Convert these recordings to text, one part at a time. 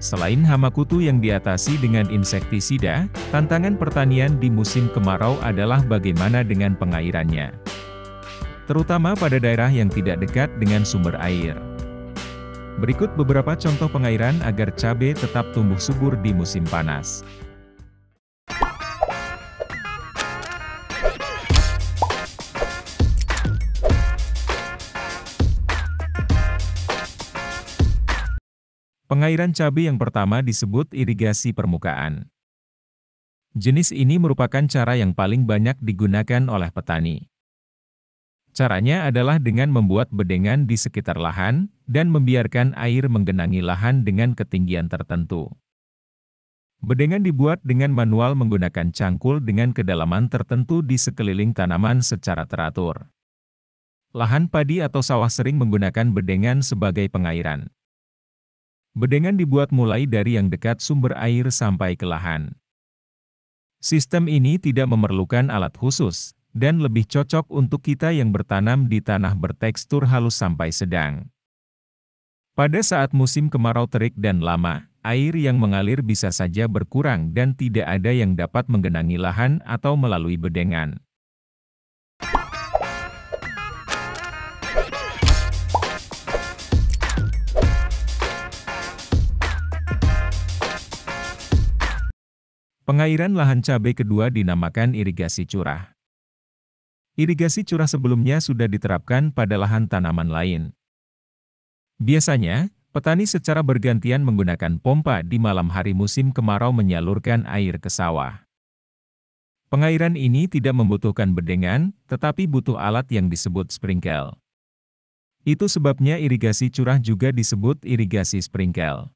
Selain hama kutu yang diatasi dengan insektisida, tantangan pertanian di musim kemarau adalah bagaimana dengan pengairannya. Terutama pada daerah yang tidak dekat dengan sumber air. Berikut beberapa contoh pengairan agar cabai tetap tumbuh subur di musim panas. Pengairan cabai yang pertama disebut irigasi permukaan. Jenis ini merupakan cara yang paling banyak digunakan oleh petani. Caranya adalah dengan membuat bedengan di sekitar lahan, dan membiarkan air menggenangi lahan dengan ketinggian tertentu. Bedengan dibuat dengan manual menggunakan cangkul dengan kedalaman tertentu di sekeliling tanaman secara teratur. Lahan padi atau sawah sering menggunakan bedengan sebagai pengairan. Bedengan dibuat mulai dari yang dekat sumber air sampai ke lahan. Sistem ini tidak memerlukan alat khusus, dan lebih cocok untuk kita yang bertanam di tanah bertekstur halus sampai sedang. Pada saat musim kemarau terik dan lama, air yang mengalir bisa saja berkurang dan tidak ada yang dapat menggenangi lahan atau melalui bedengan. Pengairan lahan cabai kedua dinamakan irigasi curah. Irigasi curah sebelumnya sudah diterapkan pada lahan tanaman lain. Biasanya, petani secara bergantian menggunakan pompa di malam hari musim kemarau menyalurkan air ke sawah. Pengairan ini tidak membutuhkan bedengan, tetapi butuh alat yang disebut sprinkle. Itu sebabnya irigasi curah juga disebut irigasi sprinkle.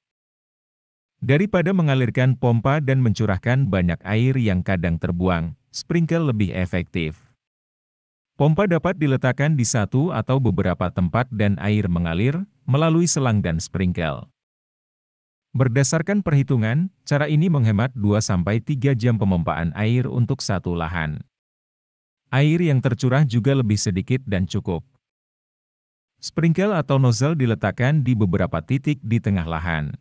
Daripada mengalirkan pompa dan mencurahkan banyak air yang kadang terbuang, sprinkle lebih efektif. Pompa dapat diletakkan di satu atau beberapa tempat dan air mengalir melalui selang dan sprinkle. Berdasarkan perhitungan, cara ini menghemat 2-3 jam pemompaan air untuk satu lahan. Air yang tercurah juga lebih sedikit dan cukup. Sprinkle atau nozzle diletakkan di beberapa titik di tengah lahan.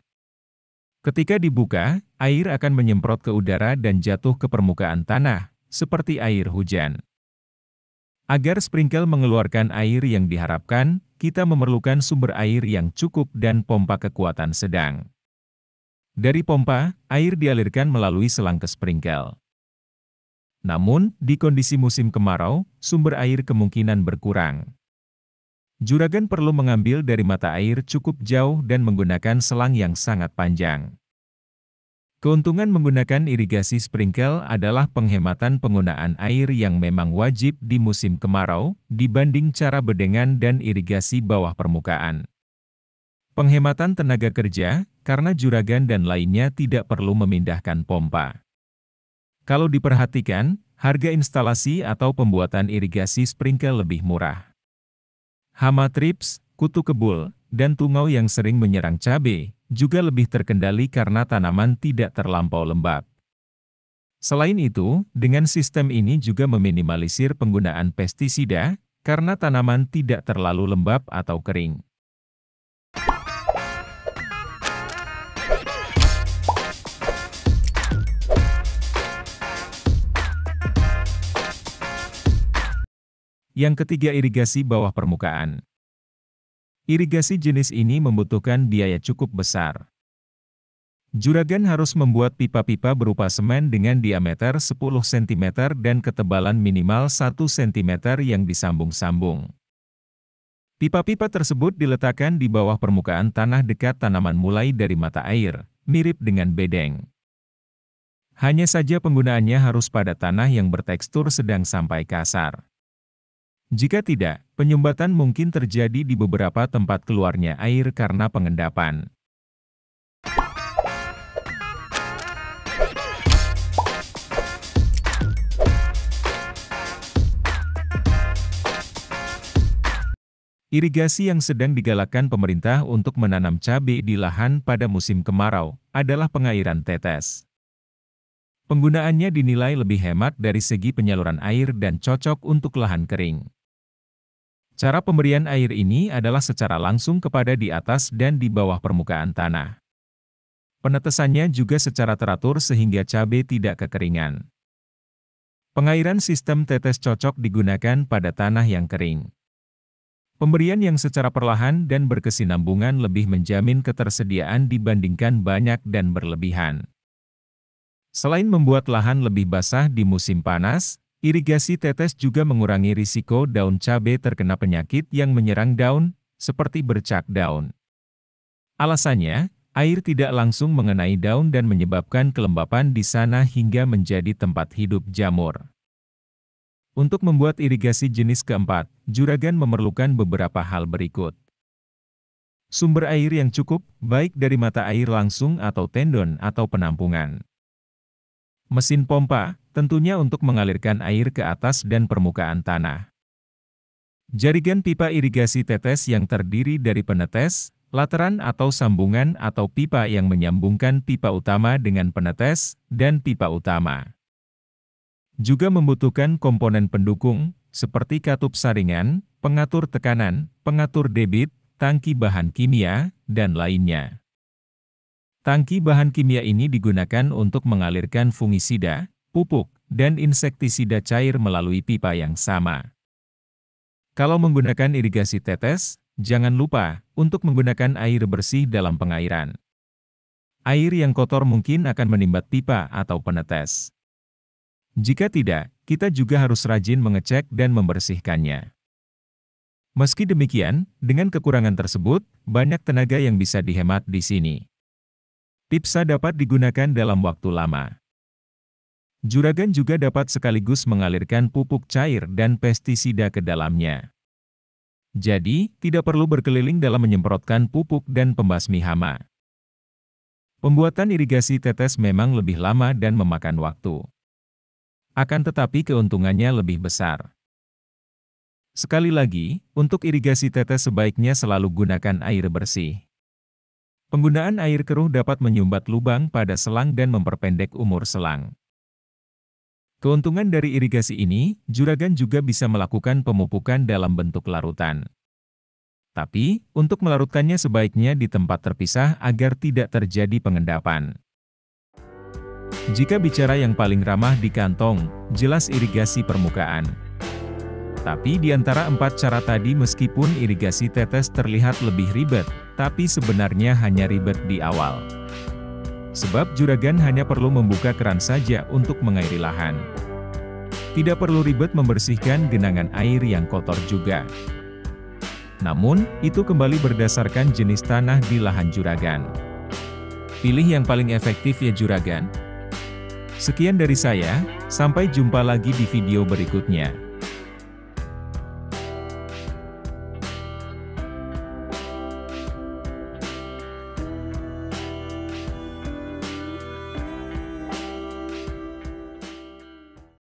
Ketika dibuka, air akan menyemprot ke udara dan jatuh ke permukaan tanah, seperti air hujan. Agar sprinkle mengeluarkan air yang diharapkan, kita memerlukan sumber air yang cukup dan pompa kekuatan sedang. Dari pompa, air dialirkan melalui selang ke sprinkle. Namun, di kondisi musim kemarau, sumber air kemungkinan berkurang. Juragan perlu mengambil dari mata air cukup jauh dan menggunakan selang yang sangat panjang. Keuntungan menggunakan irigasi sprinkle adalah penghematan penggunaan air yang memang wajib di musim kemarau, dibanding cara bedengan dan irigasi bawah permukaan. Penghematan tenaga kerja, karena juragan dan lainnya tidak perlu memindahkan pompa. Kalau diperhatikan, harga instalasi atau pembuatan irigasi sprinkle lebih murah. Hama trips, kutu kebul, dan tungau yang sering menyerang cabai, juga lebih terkendali karena tanaman tidak terlampau lembab. Selain itu, dengan sistem ini juga meminimalisir penggunaan pestisida, karena tanaman tidak terlalu lembab atau kering. Yang ketiga, irigasi bawah permukaan. Irigasi jenis ini membutuhkan biaya cukup besar. Juragan harus membuat pipa-pipa berupa semen dengan diameter 10 cm dan ketebalan minimal 1 cm yang disambung-sambung. Pipa-pipa tersebut diletakkan di bawah permukaan tanah dekat tanaman mulai dari mata air, mirip dengan bedeng. Hanya saja penggunaannya harus pada tanah yang bertekstur sedang sampai kasar. Jika tidak, penyumbatan mungkin terjadi di beberapa tempat keluarnya air karena pengendapan. Irigasi yang sedang digalakkan pemerintah untuk menanam cabai di lahan pada musim kemarau adalah pengairan tetes. Penggunaannya dinilai lebih hemat dari segi penyaluran air dan cocok untuk lahan kering. Cara pemberian air ini adalah secara langsung kepada di atas dan di bawah permukaan tanah. Penetesannya juga secara teratur sehingga cabai tidak kekeringan. Pengairan sistem tetes cocok digunakan pada tanah yang kering. Pemberian yang secara perlahan dan berkesinambungan lebih menjamin ketersediaan dibandingkan banyak dan berlebihan. Selain membuat lahan lebih basah di musim panas, irigasi tetes juga mengurangi risiko daun cabai terkena penyakit yang menyerang daun, seperti bercak daun. Alasannya, air tidak langsung mengenai daun dan menyebabkan kelembapan di sana hingga menjadi tempat hidup jamur. Untuk membuat irigasi jenis keempat, juragan memerlukan beberapa hal berikut. Sumber air yang cukup, baik dari mata air langsung atau tendon atau penampungan. Mesin pompa, tentunya untuk mengalirkan air ke atas dan permukaan tanah. Jaringan pipa irigasi tetes yang terdiri dari penetes, lateran atau sambungan atau pipa yang menyambungkan pipa utama dengan penetes, dan pipa utama. Juga membutuhkan komponen pendukung, seperti katup saringan, pengatur tekanan, pengatur debit, tangki bahan kimia, dan lainnya. Tangki bahan kimia ini digunakan untuk mengalirkan fungisida, pupuk, dan insektisida cair melalui pipa yang sama. Kalau menggunakan irigasi tetes, jangan lupa untuk menggunakan air bersih dalam pengairan. Air yang kotor mungkin akan menimbat pipa atau penetes. Jika tidak, kita juga harus rajin mengecek dan membersihkannya. Meski demikian, dengan kekurangan tersebut, banyak tenaga yang bisa dihemat di sini. Pipsa dapat digunakan dalam waktu lama. Juragan juga dapat sekaligus mengalirkan pupuk cair dan pestisida ke dalamnya. Jadi, tidak perlu berkeliling dalam menyemprotkan pupuk dan pembasmi hama. Pembuatan irigasi tetes memang lebih lama dan memakan waktu. Akan tetapi keuntungannya lebih besar. Sekali lagi, untuk irigasi tetes sebaiknya selalu gunakan air bersih. Penggunaan air keruh dapat menyumbat lubang pada selang dan memperpendek umur selang. Keuntungan dari irigasi ini, juragan juga bisa melakukan pemupukan dalam bentuk larutan. Tapi, untuk melarutkannya sebaiknya di tempat terpisah agar tidak terjadi pengendapan. Jika bicara yang paling ramah di kantong, jelas irigasi permukaan. Tapi di antara 4 cara tadi meskipun irigasi tetes terlihat lebih ribet, tapi sebenarnya hanya ribet di awal. Sebab juragan hanya perlu membuka keran saja untuk mengairi lahan. Tidak perlu ribet membersihkan genangan air yang kotor juga. Namun, itu kembali berdasarkan jenis tanah di lahan juragan. Pilih yang paling efektif ya juragan. Sekian dari saya, sampai jumpa lagi di video berikutnya.